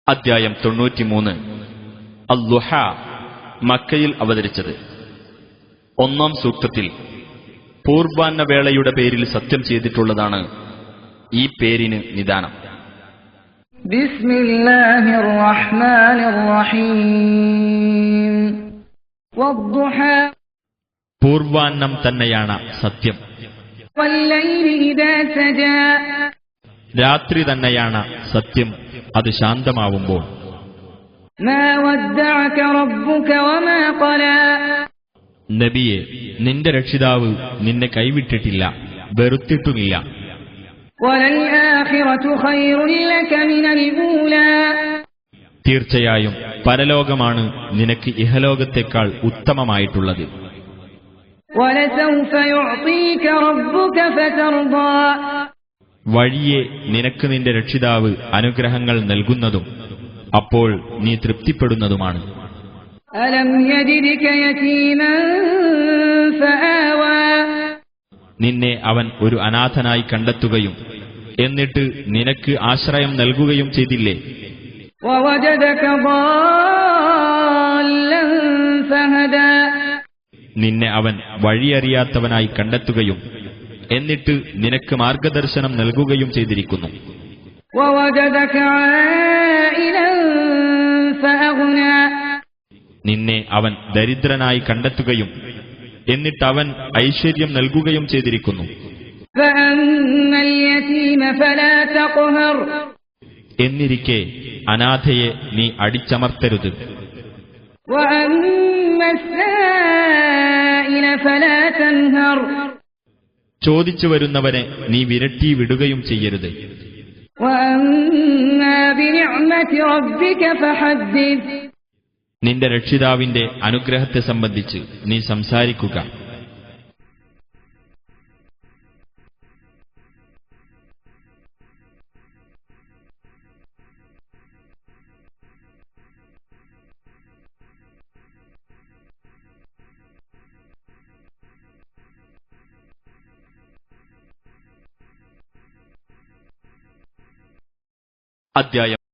അദ്ധ്യായം 93 അൽ-ളുഹ മക്കയിൽ അവതരിച്ചത്. ഒന്നാം സൂക്തത്തിൽ പൂർവാന്ന വേളയുടെ പേരിൽ സത്യം ചെയ്തിട്ടുള്ളതാണ് ഈ പേരിന് നിദാനം. ബിസ്മില്ലാഹിർ റഹ്മാനിർ റഹീം. വദ്ദുഹ, പൂർവാന്നം തന്നെയാണ് സത്യം. വല്ലൈലി ഇദാ സജാ, രാത്രി തന്നെയാണ് സത്യം, അത് ശാന്തമാവുമ്പോൾ. മാ വദ്ദഅക റബ്ബുക വമാ ഖലാ, നബിയെ, നിന്റെ രക്ഷിതാവ് നിന്നെ കൈവിട്ടിട്ടില്ല, വെറുത്തിട്ടുമില്ല. വലൽ ആഖിറതു ഖൈറുൻ ലക മിനൽ ഊലാ, തീർച്ചയായും പരലോകമാണ് നിനക്ക് ഇഹലോകത്തേക്കാൾ ഉത്തമമായിട്ടുള്ളത്. വലസൗഫ യുഅതീക റബ്ബുക ഫതർദാ, വഴിയെ നിനക്ക് നിന്റെ രക്ഷിതാവ് അനുഗ്രഹങ്ങൾ നൽകുന്നതും അപ്പോൾ നീ തൃപ്തിപ്പെടുന്നതുമാണ്. അലം യജിദ്ക യതീമൻ ഫആവാ, നിന്നെ അവൻ ഒരു അനാഥനായി കണ്ടെത്തുകയും എന്നിട്ട് നിനക്ക് ആശ്രയം നൽകുകയും ചെയ്തില്ലേ? വവജദക ളാല്ലൻ ഫഹദാ, നിന്നെ അവൻ വഴിയറിയാത്തവനായി കണ്ടെത്തുകയും എന്നിട്ട് നിനക്ക് മാർഗദർശനം നൽകുകയും ചെയ്തിരിക്കുന്നു. വവജദക ആയിലൻ ഫഅഗ്നാ, നിന്നെ അവൻ ദരിദ്രനായി കണ്ടെത്തുകയും എന്നിട്ട് അവൻ ഐശ്വര്യം നൽകുകയും ചെയ്തിരിക്കുന്നു. ഫഅമ്മൽ യതീമ ഫലാ തഖ്ഹർ, എന്നിരിക്കെ അനാഥയെ നീ അടിച്ചമർത്തരുത്. വഅമ്മസ് സായില ഫലാ തൻഹർ, ചോദിച്ചു വരുന്നവനെ നീ വിരട്ടി വിടുകയും ചെയ്യരുത്. വഅമ്മാ ബിനിഅ്മതി റബ്ബിക ഫഹദ്ദിസ്, നിന്റെ രക്ഷിതാവിന്റെ അനുഗ്രഹത്തെ സംബന്ധിച്ച് നീ സംസാരിക്കുക. അദ്ധ്യായം